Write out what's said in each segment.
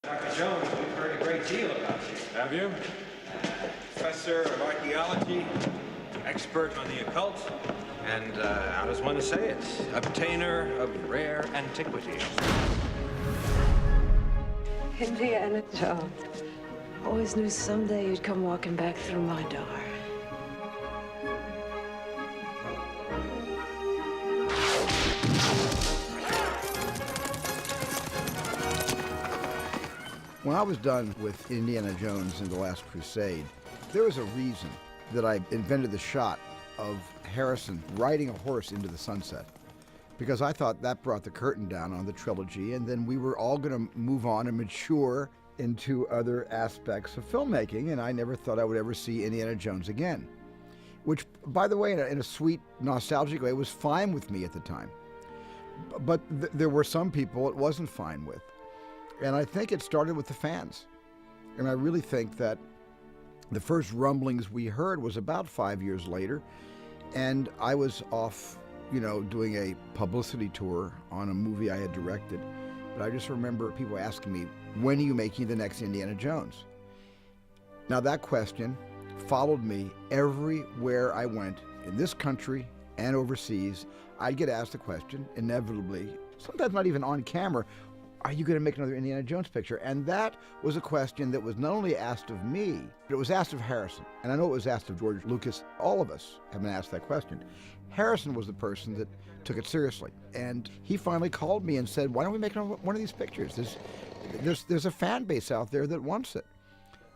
Dr. Jones, we've heard a great deal about you. Have you? Professor of archaeology, expert on the occult, and, how does one say it? Obtainer of rare antiquities. Indiana Jones. Always knew someday you'd come walking back through my door. When I was done with Indiana Jones and the Last Crusade, there was a reason that I invented the shot of Harrison riding a horse into the sunset, because I thought that brought the curtain down on the trilogy, and then we were all going to move on and mature into other aspects of filmmaking, and I never thought I would ever see Indiana Jones again, which, by the way, in a sweet, nostalgic way, was fine with me at the time. But there were some people it wasn't fine with. And I think it started with the fans. And I really think that the first rumblings we heard was about 5 years later. And I was off, doing a publicity tour on a movie I had directed. But I just remember people asking me, when are you making the next Indiana Jones? Now that question followed me everywhere I went, in this country and overseas. I'd get asked the question, inevitably, sometimes not even on camera, are you going to make another Indiana Jones picture? And that was a question that was not only asked of me, but it was asked of Harrison. And I know it was asked of George Lucas. All of us have been asked that question. Harrison was the person that took it seriously. And he finally called me and said, why don't we make one of these pictures? There's a fan base out there that wants it.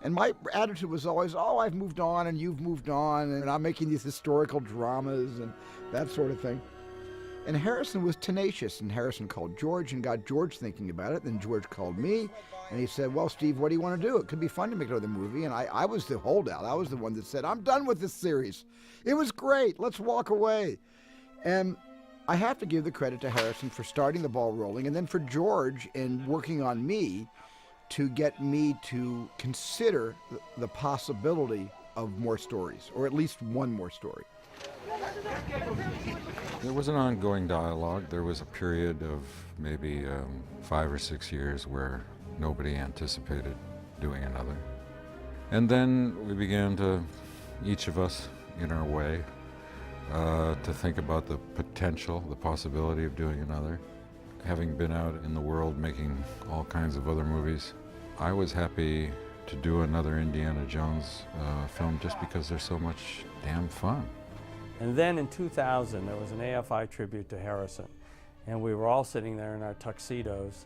And my attitude was always, I've moved on and you've moved on, and I'm making these historical dramas and that sort of thing. And Harrison was tenacious, and Harrison called George and got George thinking about it. Then George called me, and he said, well, Steve, what do you want to do? It could be fun to make another movie. And I was the holdout. I was the one that said, I'm done with this series. It was great. Let's walk away. And I have to give the credit to Harrison for starting the ball rolling, and then for George in working on me to get me to consider the possibility of more stories, or at least one more story. There was an ongoing dialogue. There was a period of maybe 5 or 6 years where nobody anticipated doing another. And then we began to, each of us in our way, to think about the potential, the possibility of doing another. Having been out in the world making all kinds of other movies, I was happy to do another Indiana Jones film just because they're so much damn fun. And then in 2000, there was an AFI tribute to Harrison. And we were all sitting there in our tuxedos,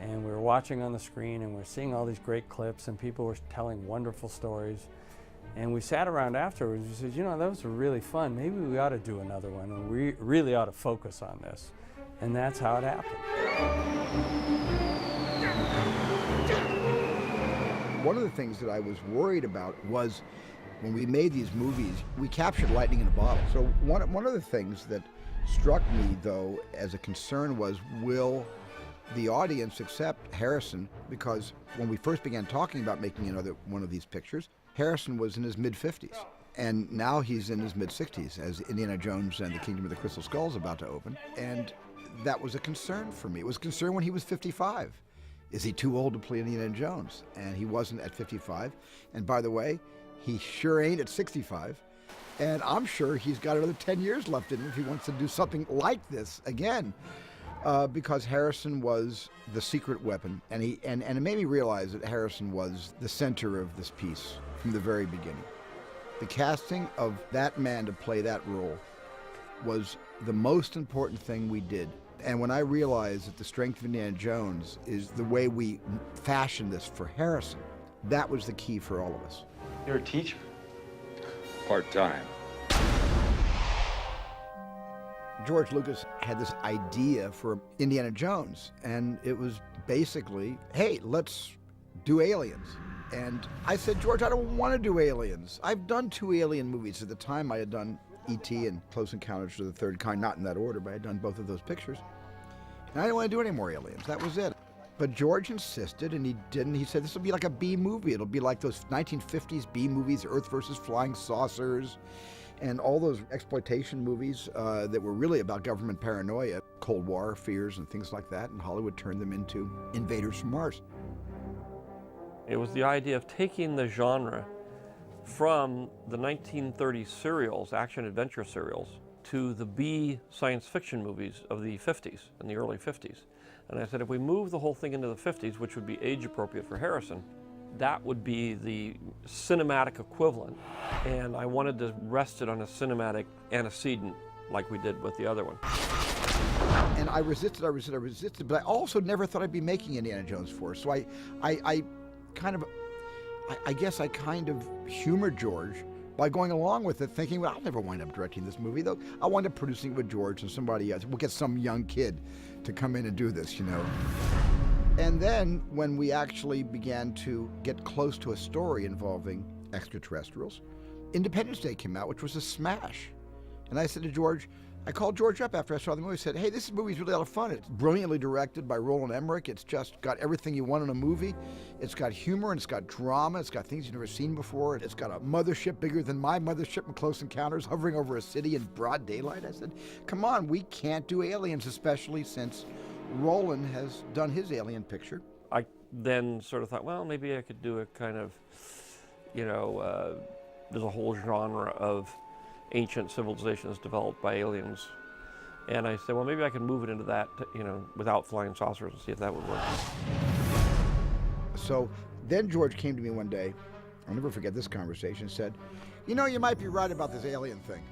and we were watching on the screen, and we were seeing all these great clips, and people were telling wonderful stories. And we sat around afterwards and we said, that was really fun. Maybe we ought to do another one, and we really ought to focus on this. And that's how it happened. One of the things that I was worried about was when we made these movies, we captured lightning in a bottle. So one of the things that struck me, though, as a concern was, will the audience accept Harrison? Because when we first began talking about making another one of these pictures, Harrison was in his mid-50s. And now he's in his mid-60s as Indiana Jones and the Kingdom of the Crystal Skull is about to open. And that was a concern for me. It was a concern when he was 55. Is he too old to play Indiana Jones? And he wasn't at 55. And by the way, he sure ain't at 65. And I'm sure he's got another 10 years left in him if he wants to do something like this again. Because Harrison was the secret weapon. And it made me realize that Harrison was the center of this piece from the very beginning. The casting of that man to play that role was the most important thing we did. And when I realized that the strength of Indiana Jones is the way we fashioned this for Harrison, that was the key for all of us. You're a teacher? Part-time. George Lucas had this idea for Indiana Jones, and it was basically, hey, let's do aliens. And I said, George, I don't want to do aliens. I've done 2 alien movies. At the time, I had done E.T. and Close Encounters of the Third Kind, not in that order, but I had done both of those pictures. And I didn't want to do any more aliens. That was it. But George insisted, and he didn't. He said, this will be like a B movie. It'll be like those 1950s B movies, Earth versus Flying Saucers, and all those exploitation movies that were really about government paranoia, Cold War fears and things like that, and Hollywood turned them into invaders from Mars. It was the idea of taking the genre from the 1930s serials, action-adventure serials, to the B science fiction movies of the 50s, in the early 50s. And I said, if we move the whole thing into the 50s, which would be age appropriate for Harrison, that would be the cinematic equivalent. And I wanted to rest it on a cinematic antecedent like we did with the other one. And I resisted, but I also never thought I'd be making Indiana Jones 4. So I guess I kind of humored George by going along with it, thinking, well, I'll never wind up directing this movie, though. I'll wind up producing it with George and somebody else. We'll get some young kid to come in and do this, you know. And then when we actually began to get close to a story involving extraterrestrials, Independence Day came out, which was a smash. And I said to George, I called George up after I saw the movie. I said, hey, this movie's really a lot of fun. It's brilliantly directed by Roland Emmerich. It's just got everything you want in a movie. It's got humor and it's got drama. It's got things you've never seen before. It's got a mothership bigger than my mothership in Close Encounters hovering over a city in broad daylight. I said, come on, we can't do aliens, especially since Roland has done his alien picture. I then sort of thought, well, maybe I could do a kind of, you know, there's a whole genre of ancient civilizations developed by aliens. And I said, well, maybe I can move it into that, you know, without flying saucers and see if that would work. So then George came to me one day, I'll never forget this conversation, said, you know, you might be right about this alien thing.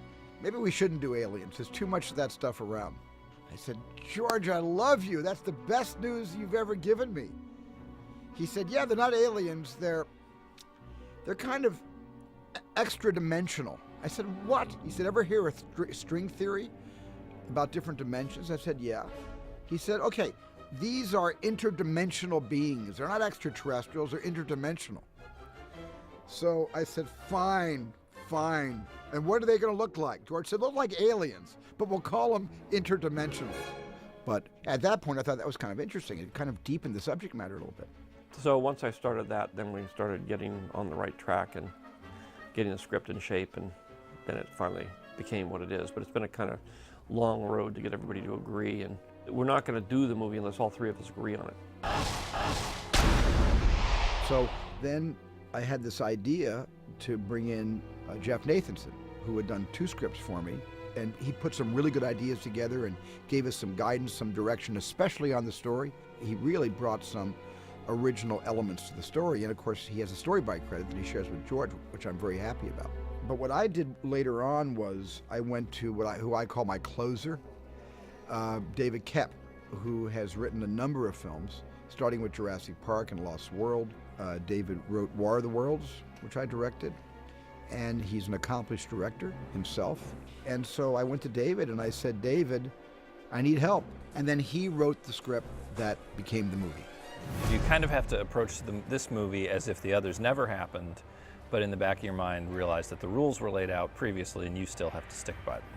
Maybe we shouldn't do aliens. There's too much of that stuff around. I said, George, I love you. That's the best news you've ever given me. He said, yeah, they're not aliens. They're kind of extra-dimensional. I said, what? He said, ever hear a string theory about different dimensions? I said, yeah. He said, okay, these are interdimensional beings. They're not extraterrestrials, they're interdimensional. So I said, fine. And what are they going to look like? George said, look like aliens, but we'll call them interdimensional. But at that point, I thought that was kind of interesting. It kind of deepened the subject matter a little bit. So once I started that, then we started getting on the right track and getting the script in shape, and then it finally became what it is. But it's been a kind of long road to get everybody to agree, and we're not going to do the movie unless all three of us agree on it. So then I had this idea to bring in Jeff Nathanson, who had done 2 scripts for me, and he put some really good ideas together and gave us some guidance, some direction, especially on the story. He really brought some original elements to the story, and of course he has a storyboard credit that he shares with George, which I'm very happy about. But what I did later on was I went to who I call my closer, David Koepp, who has written a number of films, starting with Jurassic Park and Lost World. David wrote War of the Worlds, which I directed, and he's an accomplished director himself. And so I went to David and I said, David, I need help. And then he wrote the script that became the movie. You kind of have to approach this movie as if the others never happened, but in the back of your mind realize that the rules were laid out previously and you still have to stick by them.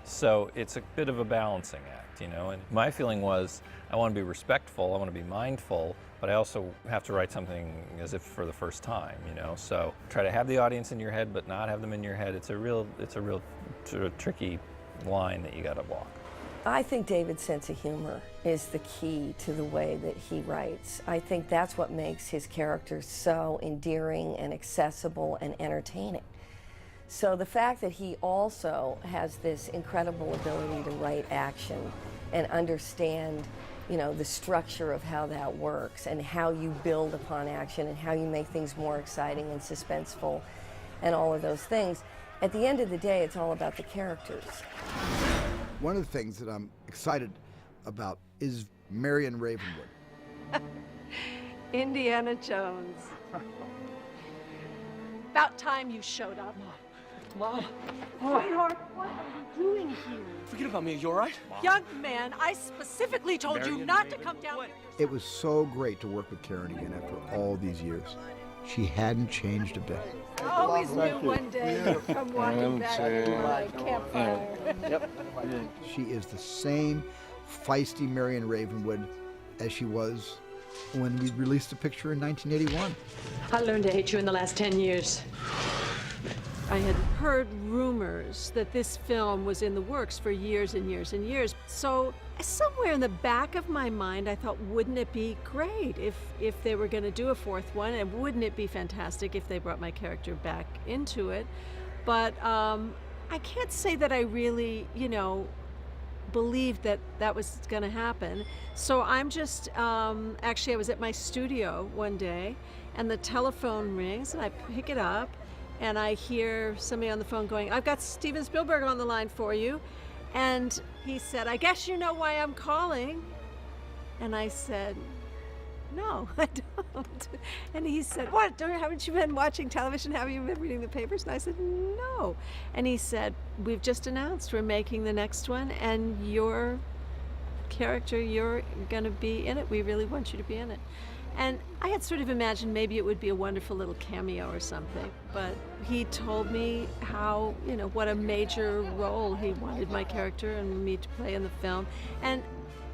So it's a bit of a balancing act, you know, and my feeling was I want to be respectful, I want to be mindful, but I also have to write something as if for the first time, you know, so try to have the audience in your head but not have them in your head. It's a real sort of tricky line that you got to walk. I think David's sense of humor is the key to the way that he writes. I think that's what makes his characters so endearing and accessible and entertaining. So the fact that he also has this incredible ability to write action and understand, you know, the structure of how that works and how you build upon action and how you make things more exciting and suspenseful and all of those things. At the end of the day, it's all about the characters. One of the things that I'm excited about is Marion Ravenwood. Indiana Jones. About time you showed up. Mom. Sweetheart, what are you doing here? Forget about me, you all right? Young man, I specifically told you not to come down here. It was so great to work with Karen again after all these years. She hadn't changed a bit. I always knew one day you'd come walking back to my campfire. Yep. She is the same feisty Marion Ravenwood as she was when we released the picture in 1981. I learned to hate you in the last 10 years. I had heard rumors that this film was in the works for years and years and years. So somewhere in the back of my mind, I thought, wouldn't it be great if they were going to do a fourth one? And wouldn't it be fantastic if they brought my character back into it? But I can't say that I really, believed that that was going to happen. So I'm just, actually I was at my studio one day and the telephone rings and I pick it up and I hear somebody on the phone going, "I've got Steven Spielberg on the line for you." And he said, "I guess you know why I'm calling." And I said, "No, I don't." And he said, "What, haven't you been watching television? Haven't you been reading the papers?" And I said, "No." And he said, "We've just announced we're making the next one and your character, you're gonna be in it. We really want you to be in it." And I had sort of imagined maybe it would be a wonderful little cameo or something, but he told me how, what a major role he wanted my character and me to play in the film. And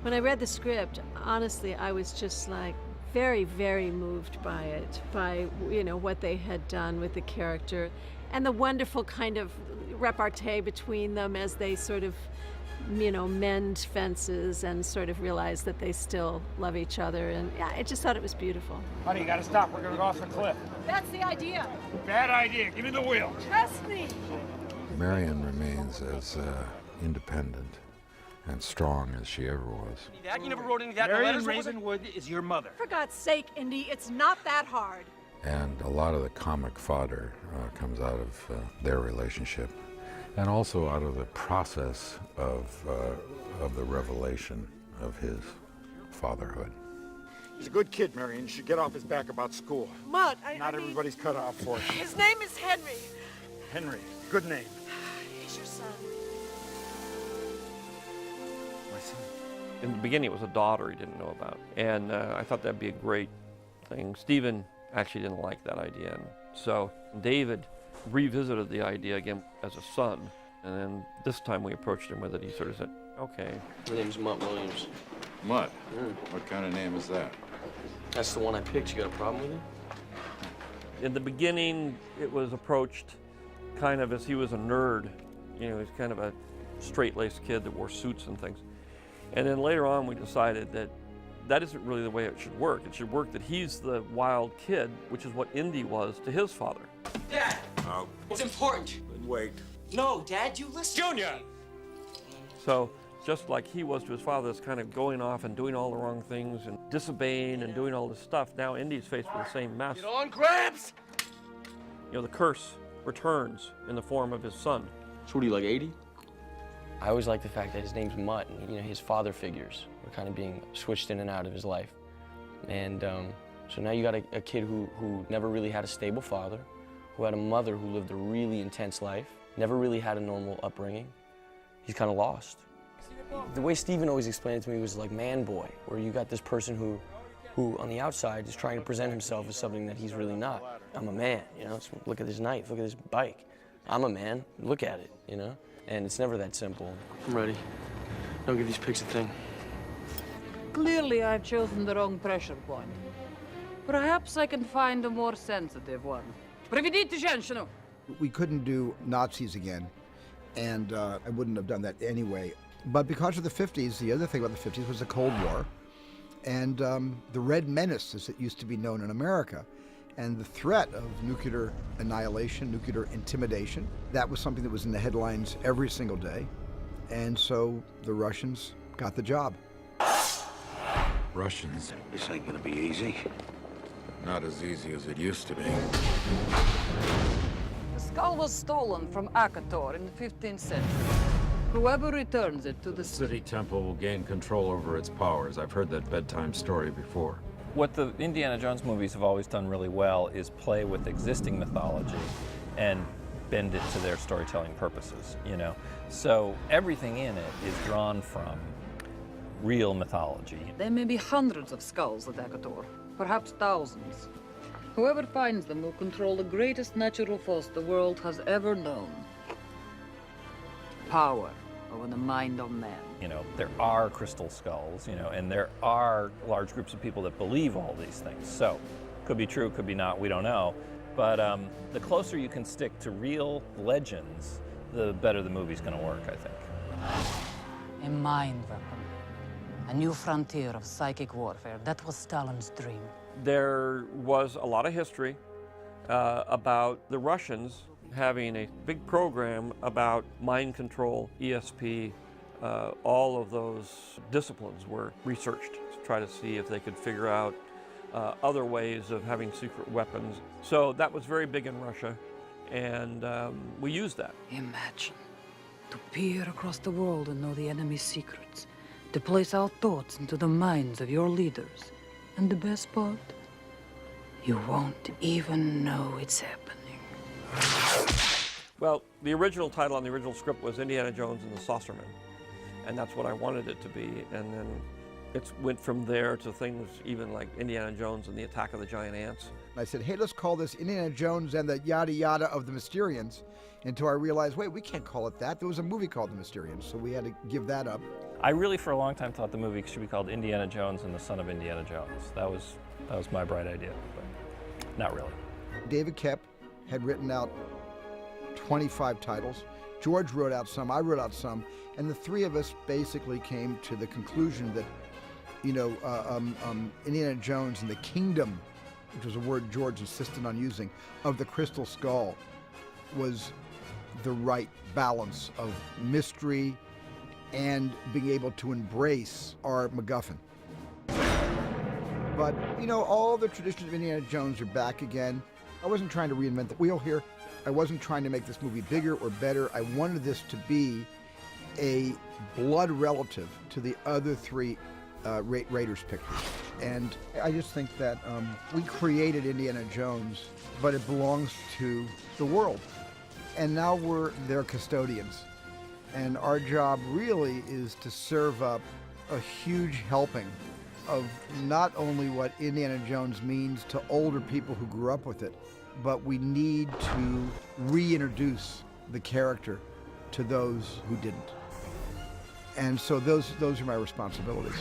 when I read the script, honestly, I was just like very, very moved by it, by, what they had done with the character and the wonderful kind of repartee between them as they sort of, mend fences and sort of realize that they still love each other. And yeah, I just thought it was beautiful. Honey, you gotta stop. We're gonna go off the cliff. That's the idea. Bad idea. Give me the wheel. Trust me. Marion remains as independent and strong as she ever was. Dad, you never wrote any of that in the Marion letters? Ravenwood is your mother. For God's sake, Indy, it's not that hard. And a lot of the comic fodder comes out of their relationship, and also out of the process of the revelation of his fatherhood. He's a good kid, Marion. You should get off his back about school. Mutt, Not everybody's cut out for it. His name is Henry. Henry, good name. He's your son. My son. In the beginning, it was a daughter he didn't know about. And I thought that'd be a great thing. Stephen actually didn't like that idea. And so David revisited the idea again as a son. And then this time we approached him with it. He sort of said, "Okay." My name's Mutt Williams. Mutt? What kind of name is that? That's the one I picked. You got a problem with it? In the beginning, it was approached kind of as he was a nerd. He's kind of a straight-laced kid that wore suits and things. And then later on, we decided that that isn't really the way it should work. It should work that he's the wild kid, which is what Indy was to his father. Dad! Oh. It's important. Wait. No, Dad, you listen. Junior! So just like he was to his father, that's kind of going off and doing all the wrong things and disobeying and doing all this stuff. Now Indy's faced with the same mess. Get on, Gramps! The curse returns in the form of his son. So what are you, like 80? I always like the fact that his name's Mutt, and his father figures were kind of being switched in and out of his life. And so now you got a kid who never really had a stable father, who had a mother who lived a really intense life, never really had a normal upbringing. He's kind of lost. The way Stephen always explained it to me was like man boy, where you got this person who on the outside is trying to present himself as something that he's really not. I'm a man, so look at this knife, look at this bike. I'm a man, look at it, And it's never that simple. I'm ready. Don't give these pigs a thing. Clearly, I've chosen the wrong pressure point. Perhaps I can find a more sensitive one. Приведите женщину! We couldn't do Nazis again, and I wouldn't have done that anyway. But because of the 50s, the other thing about the 50s was the Cold War, and the Red Menace, as it used to be known in America, and the threat of nuclear annihilation, nuclear intimidation. That was something that was in the headlines every single day, and so the Russians got the job. Russians. This ain't gonna be easy. Not as easy as it used to be. The skull was stolen from Akator in the 15th century. Whoever returns it to the City Temple will gain control over its powers. I've heard that bedtime story before. What the Indiana Jones movies have always done really well is play with existing mythology and bend it to their storytelling purposes, So everything in it is drawn from real mythology. There may be hundreds of skulls at Akator, perhaps thousands. Whoever finds them will control the greatest natural force the world has ever known. Power over the mind of man. There are crystal skulls, and there are large groups of people that believe all these things. So, could be true, could be not, we don't know. But the closer you can stick to real legends, the better the movie's going to work, I think. A mind weapon. A new frontier of psychic warfare. That was Stalin's dream. There was a lot of history about the Russians having a big program about mind control, ESP. All of those disciplines were researched to try to see if they could figure out other ways of having secret weapons. So that was very big in Russia, and we used that. Imagine, to peer across the world and know the enemy's secrets, to place our thoughts into the minds of your leaders. And the best part, you won't even know it's happening. Well, the original title on the original script was Indiana Jones and the Saucerman, and that's what I wanted it to be. And then it went from there to things even like Indiana Jones and the Attack of the Giant Ants. I said, hey, let's call this Indiana Jones and the yada yada of the Mysterians, until I realized, wait, we can't call it that. There was a movie called The Mysterians, so we had to give that up. I really, for a long time, thought the movie should be called Indiana Jones and the Son of Indiana Jones. That was my bright idea, but not really. David Koepp had written out 25 titles. George wrote out some, I wrote out some, and the three of us basically came to the conclusion that, Indiana Jones and the Kingdom, which was a word George insisted on using, of the Crystal Skull, was the right balance of mystery and being able to embrace our MacGuffin. But, all the traditions of Indiana Jones are back again. I wasn't trying to reinvent the wheel here. I wasn't trying to make this movie bigger or better. I wanted this to be a blood relative to the other three Raiders pictures. And I just think that we created Indiana Jones, but it belongs to the world. And now we're their custodians. And our job really is to serve up a huge helping of not only what Indiana Jones means to older people who grew up with it, but we need to reintroduce the character to those who didn't. And so those are my responsibilities.